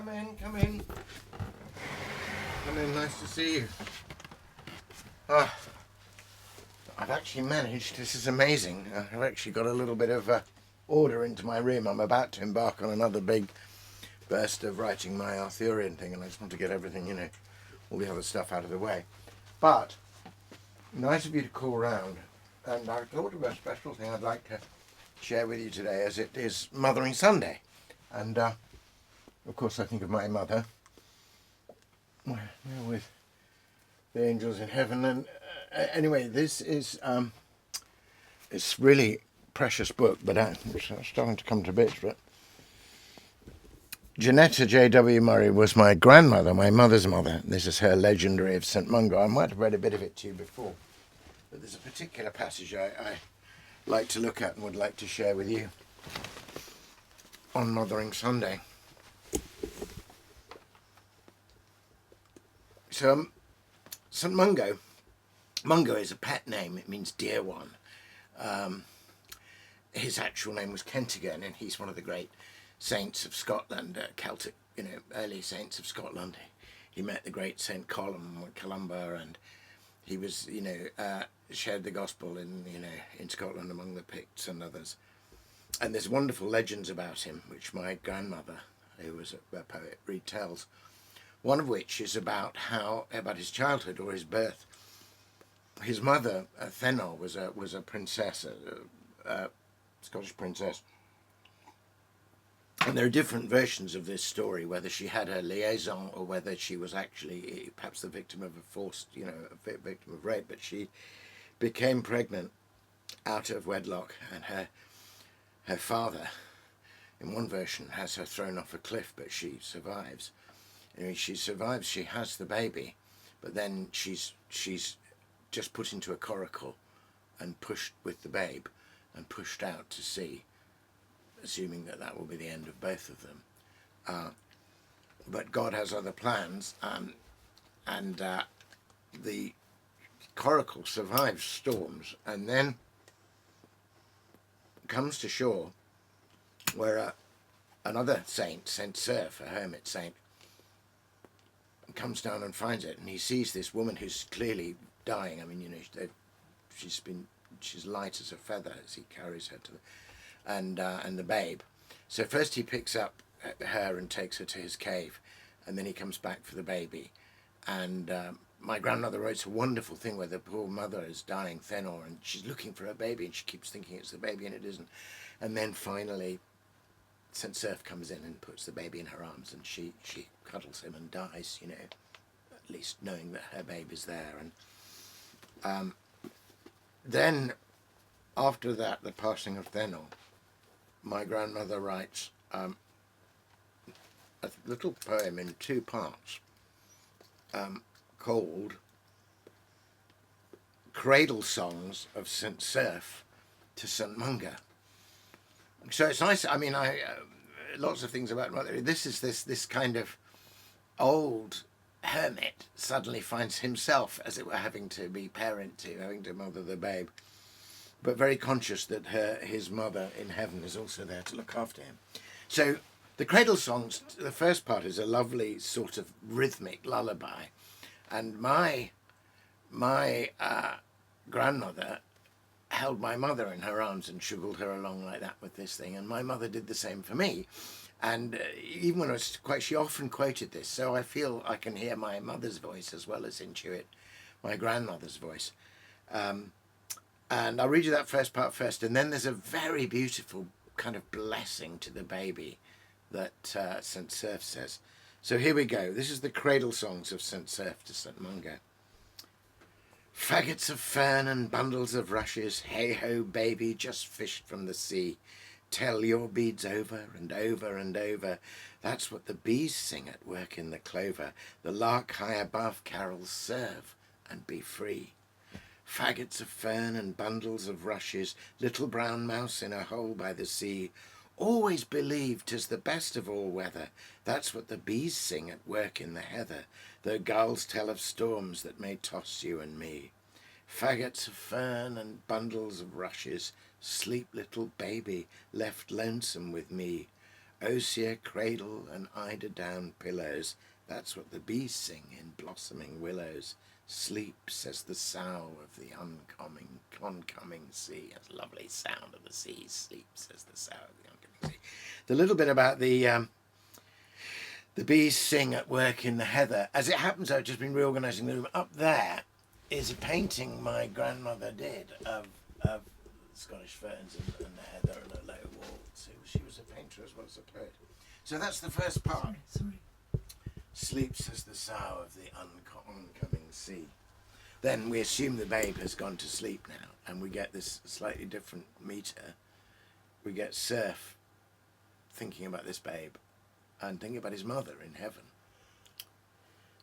Come in, come in. Come in, nice to see you. I've actually managed, this is amazing, I've actually got a little bit of order into my room. I'm about to embark on another big burst of writing my Arthurian thing, and I just want to get everything, all the other stuff out of the way. But, nice of you to call round, and I thought of a special thing I'd like to share with you today, as it is Mothering Sunday. And, of course, I think of my mother, with the angels in heaven. And anyway, this is it's really precious book, but it's starting to come to bits. But Janetta J.W. Murray was my grandmother, my mother's mother. This is her Legendary of St. Mungo. I might have read a bit of it to you before, but there's a particular passage I like to look at and would like to share with you on Mothering Sunday. So, St. Mungo. Mungo is a pet name. It means dear one. His actual name was Kentigern, and he's one of the great saints of Scotland, Celtic, early saints of Scotland. He met the great Saint Columba, and he was, shared the gospel in Scotland among the Picts and others. And there's wonderful legends about him, which my grandmother, who was a poet, retells. One of which is about his childhood or his birth. His mother, Thenor, was a princess, a Scottish princess. And there are different versions of this story, whether she had a liaison or whether she was actually perhaps the victim of a forced, a victim of rape. But she became pregnant out of wedlock, and her father, in one version, has her thrown off a cliff, but she survives. She survives, she has the baby, but then she's just put into a coracle and pushed with the babe and pushed out to sea, assuming that will be the end of both of them. But God has other plans, and the coracle survives storms and then comes to shore where another saint, Saint Cerf, a hermit saint, comes down and finds it, and he sees this woman who's clearly dying. I mean, she's light as a feather as he carries her to and the babe. So first he picks up her and takes her to his cave, and then he comes back for the baby. And my grandmother writes a wonderful thing where the poor mother is dying, Thenor, and she's looking for her baby, and she keeps thinking it's the baby, and it isn't. And then finally St. Cerf comes in and puts the baby in her arms, and she cuddles him and dies, at least knowing that her babe is there. And then, after that, the passing of Thenor, my grandmother writes a little poem in 2 parts called Cradle Songs of St. Cerf to St. Mungo. So it's nice. I mean, lots of things about mother. This is this kind of old hermit suddenly finds himself, as it were, having to be parent to, having to mother the babe, but very conscious that his mother in heaven is also there to look after him. So the cradle songs, the first part is a lovely sort of rhythmic lullaby, and my grandmother held my mother in her arms and sugarled her along like that with this thing, and my mother did the same for me. And even when I was she often quoted this, so I feel I can hear my mother's voice as well as intuit my grandmother's voice. And I'll read you that first part first, and then there's a very beautiful kind of blessing to the baby that St. Cerf says. So here we go. This is the cradle songs of St. Cerf to St. Mungo. Faggots of fern and bundles of rushes, hey-ho, baby, just fished from the sea. Tell your beads over and over and over. That's what the bees sing at work in the clover. The lark high above carols, serve and be free. Faggots of fern and bundles of rushes, little brown mouse in a hole by the sea. Always believe 'tis the best of all weather. That's what the bees sing at work in the heather. Though gulls tell of storms that may toss you and me. Faggots of fern and bundles of rushes, sleep little baby, left lonesome with me. osier, cradle, and eider-down pillows. That's what the bees sing in blossoming willows. Sleep, says the sough of the oncoming sea. That's a lovely sound of the sea. Sleep, says the sough of the oncoming sea. The little bit about the bees sing at work in the heather. As it happens, I've just been reorganising the room. Up there is a painting my grandmother did of Scottish ferns and the heather and a low wall. So she was a painter as well as a poet. So that's the first part. Sorry. Sleep, says the sough of the oncoming sea. Then we assume the babe has gone to sleep now, and we get this slightly different meter. We get Surf thinking about this babe and thinking about his mother in heaven.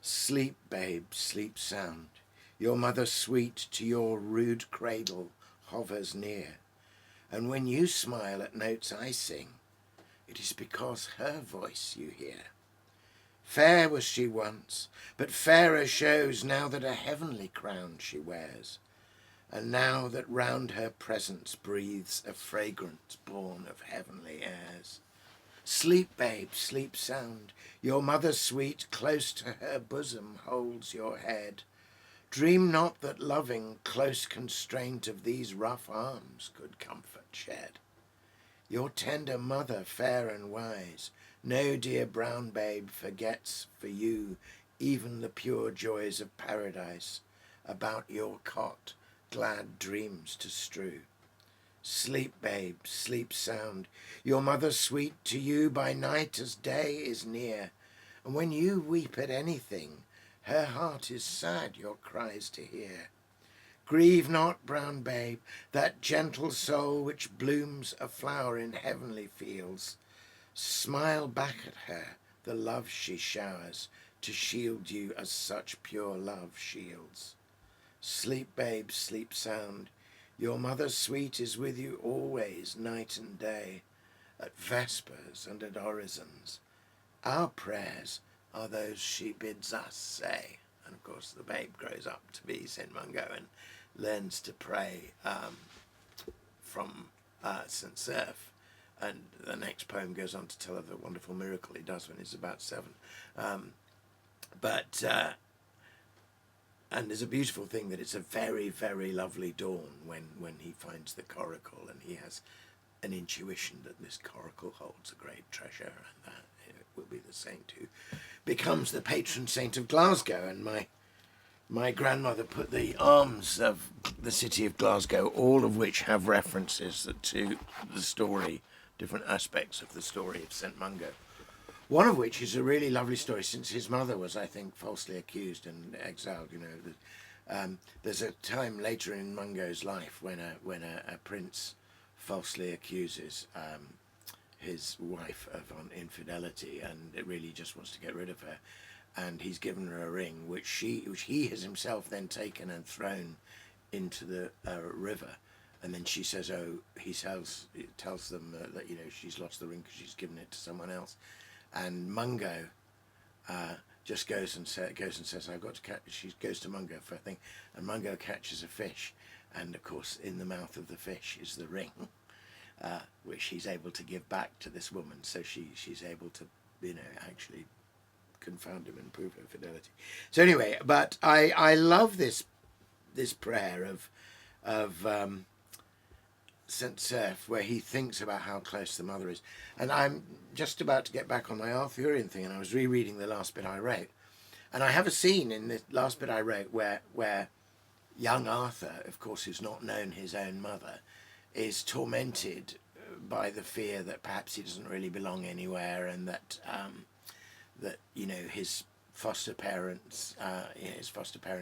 Sleep, babe, sleep sound. Your mother sweet to your rude cradle hovers near. And when you smile at notes I sing, it is because her voice you hear. Fair was she once, but fairer shows now that a heavenly crown she wears, and now that round her presence breathes a fragrance born of heavenly airs. Sleep, babe, sleep sound. Your mother sweet close to her bosom holds your head. Dream not that loving close constraint of these rough arms could comfort shed. Your tender mother fair and wise, no dear brown babe forgets for you even the pure joys of paradise, about your cot glad dreams to strew. Sleep, babe, sleep sound. Your mother sweet to you by night as day is near, and when you weep at anything, her heart is sad your cries to hear. Grieve not, brown babe, that gentle soul which blooms a flower in heavenly fields. Smile back at her the love she showers, to shield you as such pure love shields. Sleep, babe, sleep sound. Your mother sweet is with you always, night and day, at vespers and at orisons. Our prayers are those she bids us say. And of course the babe grows up to be St. Mungo and learns to pray from St. Cerf. And the next poem goes on to tell of the wonderful miracle he does when he's about 7. And there's a beautiful thing that it's a very, very lovely dawn when he finds the coracle, and he has an intuition that this coracle holds a great treasure, and that it will be the saint who becomes the patron saint of Glasgow. And my grandmother put the arms of the city of Glasgow, all of which have references to the story, different aspects of the story of St. Mungo. One of which is a really lovely story, since his mother was, I think, falsely accused and exiled. You know, there's a time later in Mungo's life when a prince falsely accuses his wife of infidelity, and it really just wants to get rid of her. And he's given her a ring, which he has himself then taken and thrown into the river. And then she says, he tells them that she's lost the ring because she's given it to someone else. And Mungo just goes and says, I've got to catch. She goes to Mungo for a thing, and Mungo catches a fish, and of course in the mouth of the fish is the ring, which he's able to give back to this woman. So she's able to actually confound him and prove her fidelity. So anyway, but I love this prayer of St. Cerf, where he thinks about how close the mother is. And I'm just about to get back on my Arthurian thing, and I was rereading the last bit I wrote. And I have a scene in the last bit I wrote where young Arthur, of course, who's not known his own mother, is tormented by the fear that perhaps he doesn't really belong anywhere, and that his foster parents,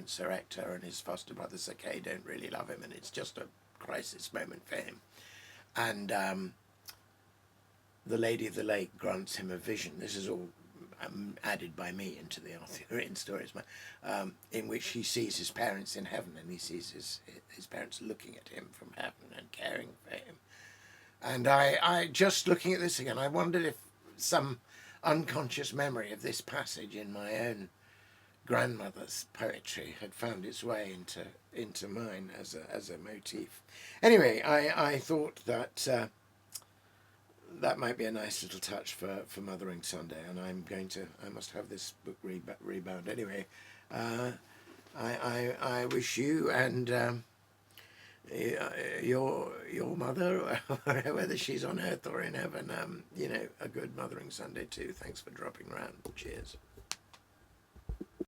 Sir Ector and his foster brother Sir Kay don't really love him, and it's just a crisis moment for him. And the Lady of the Lake grants him a vision. This is all added by me into the Arthurian stories, in which he sees his parents in heaven, and he sees his parents looking at him from heaven and caring for him. And I just looking at this again, I wondered if some unconscious memory of this passage in my own grandmother's poetry had found its way into mine as a motif. Anyway, I thought that that might be a nice little touch for Mothering Sunday, and I must have this book rebound anyway. I wish you and your mother, whether she's on earth or in heaven, a good Mothering Sunday too. Thanks for dropping around. Cheers.